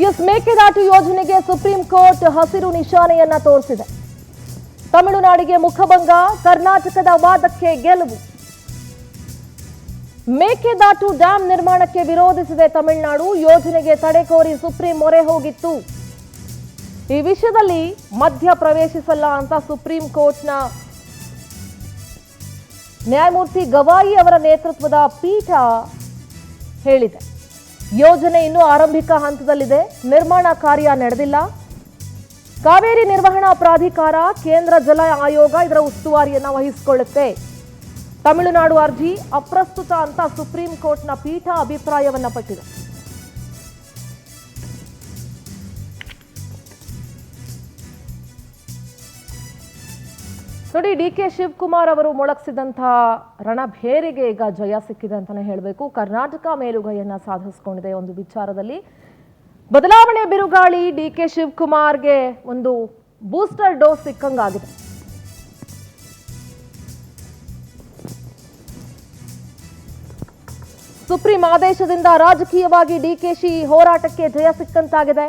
S Mekedatu ಯೋಜನೆಗೆ supreme court ಹಸಿರು ನಿಶಾನೆಯನ್ನ ತೋರಿಸಿದೆ. ತಮಿಳುನಾಡಿಗೆ ಮುಖಭಂಗ, ಕರ್ನಾಟಕದ ವಾದಕ್ಕೆ ಗೆಲುವು. ಮೇಕೆದಾಟು ಡ್ಯಾಂ ನಿರ್ಮಾಣಕ್ಕೆ ವಿರೋಧಿಸಿದೆ ತಮಿಳುನಾಡು. ಯೋಜನೆಗೆ ತಡೆ ಕೋರಿ ಸುಪ್ರೀಂ ಮೊರೆ ಹೋಗಿತ್ತು. ಈ ವಿಷಯದಲ್ಲಿ ಮಧ್ಯ ಪ್ರವೇಶಿಸಲ್ಲ ಅಂತ ಸುಪ್ರೀಂ ಕೋರ್ಟ್ನ ನ್ಯಾಯಮೂರ್ತಿ ಗವಾಯಿ ಅವರ ನೇತೃತ್ವದ ಪೀಠ ಹೇಳಿದೆ. ಯೋಜನೆ ಇನ್ನೂ ಆರಂಭಿಕ ಹಂತದಲ್ಲಿದೆ, ನಿರ್ಮಾಣ ಕಾರ್ಯ ನಡೆದಿಲ್ಲ. ಕಾವೇರಿ ನಿರ್ವಹಣಾ ಪ್ರಾಧಿಕಾರ, ಕೇಂದ್ರ ಜಲ ಆಯೋಗ ಇದರ ಉಸ್ತುವಾರಿಯನ್ನ ವಹಿಸಿಕೊಳ್ಳುತ್ತೆ. ತಮಿಳುನಾಡು ಅರ್ಜಿ ಅಪ್ರಸ್ತುತ ಅಂತ ಸುಪ್ರೀಂ ಕೋರ್ಟ್ನ ಪೀಠ ಅಭಿಪ್ರಾಯವನ್ನ ಪಟ್ಟಿದೆ. ನೋಡಿ, ಡಿಕೆ ಶಿವಕುಮಾರ್ ಅವರು ಮೊಳಗಿಸಿದಂತಹ ರಣಭೇರಿಗೆ ಈಗ ಜಯ ಸಿಕ್ಕಿದೆ ಅಂತಾನೆ ಹೇಳಬೇಕು. ಕರ್ನಾಟಕ ಮೇಲುಗೈಯನ್ನ ಸಾಧಿಸಿಕೊಂಡಿದೆ ಒಂದು ವಿಚಾರದಲ್ಲಿ. ಬದಲಾವಣೆ ಬಿರುಗಾಳಿ ಡಿಕೆ ಶಿವಕುಮಾರ್ಗೆ ಒಂದು ಬೂಸ್ಟರ್ ಡೋಸ್ ಸಿಕ್ಕಂಗಾಗಿದೆ. ಸುಪ್ರೀಂ ಆದೇಶದಿಂದ ರಾಜಕೀಯವಾಗಿ ಡಿಕೆಶಿ ಹೋರಾಟಕ್ಕೆ ಜಯ ಸಿಕ್ಕಂತಾಗಿದೆ.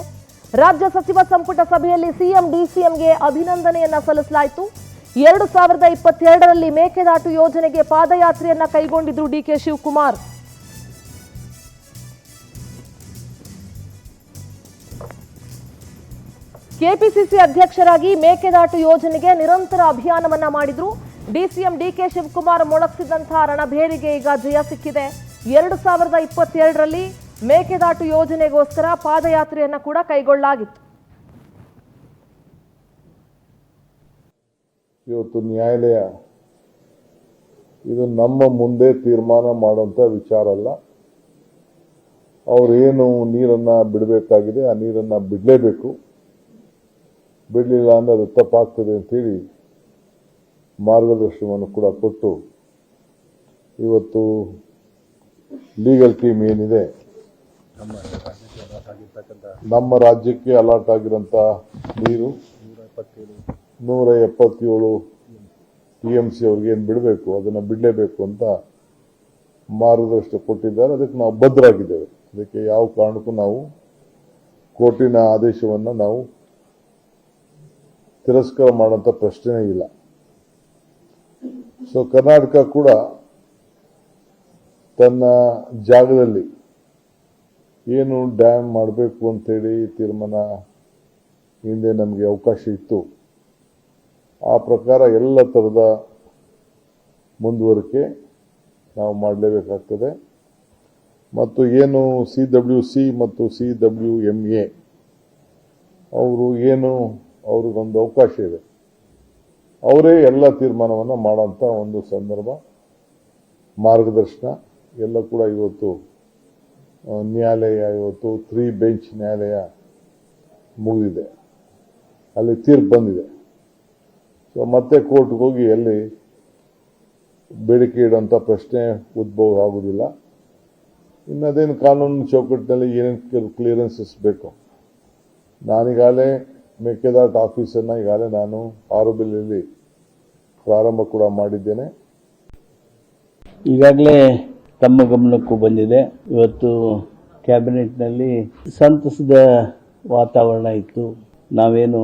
ರಾಜ್ಯ ಸಚಿವ ಸಂಪುಟ ಸಭೆಯಲ್ಲಿ ಸಿಎಂ ಡಿಸಿಎಂಗೆ ಅಭಿನಂದನೆಯನ್ನ ಸಲ್ಲಿಸಲಾಯಿತು. 2022ರಲ್ಲಿ ಮೇಕೆದಾಟು ಯೋಜನೆಗೆ ಪಾದಯಾತ್ರೆಯನ್ನ ಕೈಗೊಂಡಿದ್ರು ಡಿಕೆ ಶಿವಕುಮಾರ್. ಕೆಪಿಸಿಸಿ ಅಧ್ಯಕ್ಷರಾಗಿ ಮೇಕೆದಾಟು ಯೋಜನೆಗೆ ನಿರಂತರ ಅಭಿಯಾನವನ್ನ ಮಾಡಿದ್ರು. ಡಿಸಿಎಂ ಡಿಕೆ ಶಿವಕುಮಾರ್ ಮೊಳಗಿಸಿದಂತಹ ರಣಭೇರಿಗೆ ಈಗ ಜಯ ಸಿಕ್ಕಿದೆ. 2022ರಲ್ಲಿ ಮೇಕೆದಾಟು ಯೋಜನೆಗೋಸ್ಕರ ಪಾದಯಾತ್ರೆಯನ್ನ ಕೂಡ ಕೈಗೊಳ್ಳಲಾಗಿತ್ತು. ಇವತ್ತು ನ್ಯಾಯಾಲಯ ಇದು ನಮ್ಮ ಮುಂದೆ ತೀರ್ಮಾನ ಮಾಡುವಂತ ವಿಚಾರ ಅಲ್ಲ. ಅವ್ರೇನು ನೀರನ್ನ ಬಿಡಬೇಕಾಗಿದೆ ಆ ನೀರನ್ನ ಬಿಡಲೇಬೇಕು. ಬಿಡಲಿಲ್ಲ ಅಂದ್ರೆ ಅದು ತಪ್ಪಾಗ್ತದೆ ಅಂತೇಳಿ ಮಾರ್ಗದರ್ಶನವನ್ನು ಕೂಡ ಕೊಟ್ಟು ಇವತ್ತು ಲೀಗಲ್ ಟೀಮ್ ಏನಿದೆ ನಮ್ಮ ರಾಜ್ಯಕ್ಕೆ ಅಲಾಟ್ ಆಗಿರೋಂಥ ನೀರು 177 TMC ಅವ್ರಿಗೆ ಏನು ಬಿಡಬೇಕು ಅದನ್ನು ಬಿಡಲೇಬೇಕು ಅಂತ ಮಾರ್ಗದರ್ಶನ ಕೊಟ್ಟಿದ್ದಾರೆ. ಅದಕ್ಕೆ ನಾವು ಬದ್ಧರಾಗಿದ್ದೇವೆ. ಅದಕ್ಕೆ ಯಾವ ಕಾರಣಕ್ಕೂ ನಾವು ಕೋರ್ಟಿನ ಆದೇಶವನ್ನು ನಾವು ತಿರಸ್ಕಾರ ಮಾಡುವಂಥ ಪ್ರಶ್ನೆ ಇಲ್ಲ. ಸೊ ಕರ್ನಾಟಕ ಕೂಡ ತನ್ನ ಜಾಗದಲ್ಲಿ ಏನು ಡ್ಯಾಮ್ ಮಾಡಬೇಕು ಅಂತೇಳಿ ತೀರ್ಮಾನ ಹಿಂದೆ ನಮಗೆ ಅವಕಾಶ ಇತ್ತು. ಆ ಪ್ರಕಾರ ಎಲ್ಲ ಥರದ ಮುಂದುವರಿಕೆ ನಾವು ಮಾಡಲೇಬೇಕಾಗ್ತದೆ. ಮತ್ತು ಏನು CWC ಮತ್ತು CWMA ಅವರು ಏನು ಅವ್ರಿಗೊಂದು ಅವಕಾಶ ಇದೆ, ಅವರೇ ಎಲ್ಲ ತೀರ್ಮಾನವನ್ನು ಮಾಡೋಂಥ ಒಂದು ಸಂದರ್ಭ, ಮಾರ್ಗದರ್ಶನ ಎಲ್ಲ ಕೂಡ ಇವತ್ತು ನ್ಯಾಯಾಲಯ ಇವತ್ತು 3 ಬೆಂಚ್ ನ್ಯಾಯಾಲಯ ಮುಗಿದಿದೆ. ಅಲ್ಲಿ ತೀರ್ಪು ಬಂದಿದೆ. ಸೊ ಮತ್ತೆ ಕೋರ್ಟ್ಗೆ ಹೋಗಿ ಎಲ್ಲಿ ಬೇಡಿಕೆ ಇಡುವಂಥ ಪ್ರಶ್ನೆ ಉದ್ಭವ ಆಗುವುದಿಲ್ಲ. ಇನ್ನದೇನು ಕಾನೂನು ಚೌಕಟ್ಟಿನಲ್ಲಿ ಏನೇನು ಕ್ಲಿಯರೆನ್ಸಸ್ ಬೇಕು, ನಾನೀಗಾಗಲೇ ಮೇಕೆದಾಟು ಆಫೀಸನ್ನು ಈಗಾಗಲೇ ನಾನು ಆರೋಬಿಯಲ್ಲಿ ಪ್ರಾರಂಭ ಕೂಡ ಮಾಡಿದ್ದೇನೆ. ಈಗಾಗಲೇ ತಮ್ಮ ಗಮನಕ್ಕೂ ಬಂದಿದೆ. ಇವತ್ತು ಕ್ಯಾಬಿನೆಟ್ನಲ್ಲಿ ಸಂತಸದ ವಾತಾವರಣ ಇತ್ತು. ನಾವೇನು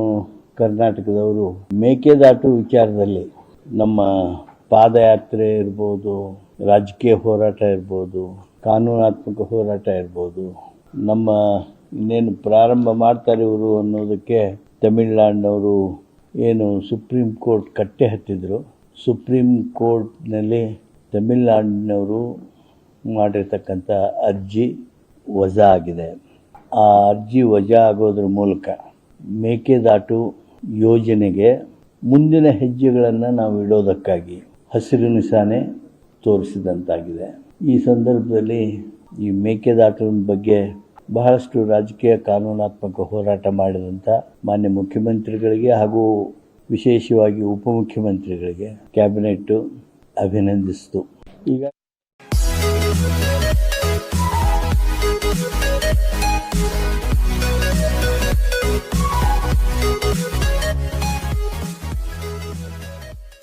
ಕರ್ನಾಟಕದವರು ಮೇಕೆದಾಟು ವಿಚಾರದಲ್ಲಿ ನಮ್ಮ ಪಾದಯಾತ್ರೆ ಇರ್ಬೋದು, ರಾಜಕೀಯ ಹೋರಾಟ ಇರ್ಬೋದು, ಕಾನೂನಾತ್ಮಕ ಹೋರಾಟ ಇರ್ಬೋದು, ನಮ್ಮ ಇನ್ನೇನು ಪ್ರಾರಂಭ ಮಾಡ್ತಾರೆ ಇವರು ಅನ್ನೋದಕ್ಕೆ ತಮಿಳುನಾಡಿನವರು ಏನು ಸುಪ್ರೀಂ ಕೋರ್ಟ್ ಕಟ್ಟೆ ಹತ್ತಿದ್ರು. ಸುಪ್ರೀಂ ಕೋರ್ಟ್ನಲ್ಲಿ ತಮಿಳುನಾಡಿನವರು ಮಾಡಿರ್ತಕ್ಕಂಥ ಅರ್ಜಿ ವಜಾ ಆಗಿದೆ. ಆ ಅರ್ಜಿ ವಜಾ ಆಗೋದ್ರ ಮೂಲಕ ಮೇಕೆದಾಟು ಯೋಜನೆಗೆ ಮುಂದಿನ ಹೆಜ್ಜೆಗಳನ್ನು ನಾವು ಇಡೋದಕ್ಕಾಗಿ ಹಸಿರು ನಿಶಾನೆ ತೋರಿಸಿದಂತಾಗಿದೆ. ಈ ಸಂದರ್ಭದಲ್ಲಿ ಈ ಮೇಕೆದಾಟಿನ ಬಗ್ಗೆ ಬಹಳಷ್ಟು ರಾಜಕೀಯ ಕಾನೂನಾತ್ಮಕ ಹೋರಾಟ ಮಾಡಿದಂಥ ಮಾನ್ಯ ಮುಖ್ಯಮಂತ್ರಿಗಳಿಗೆ ಹಾಗೂ ವಿಶೇಷವಾಗಿ ಉಪಮುಖ್ಯಮಂತ್ರಿಗಳಿಗೆ ಕ್ಯಾಬಿನೆಟ್ಟು ಅಭಿನಂದಿಸಿತು. ಈಗ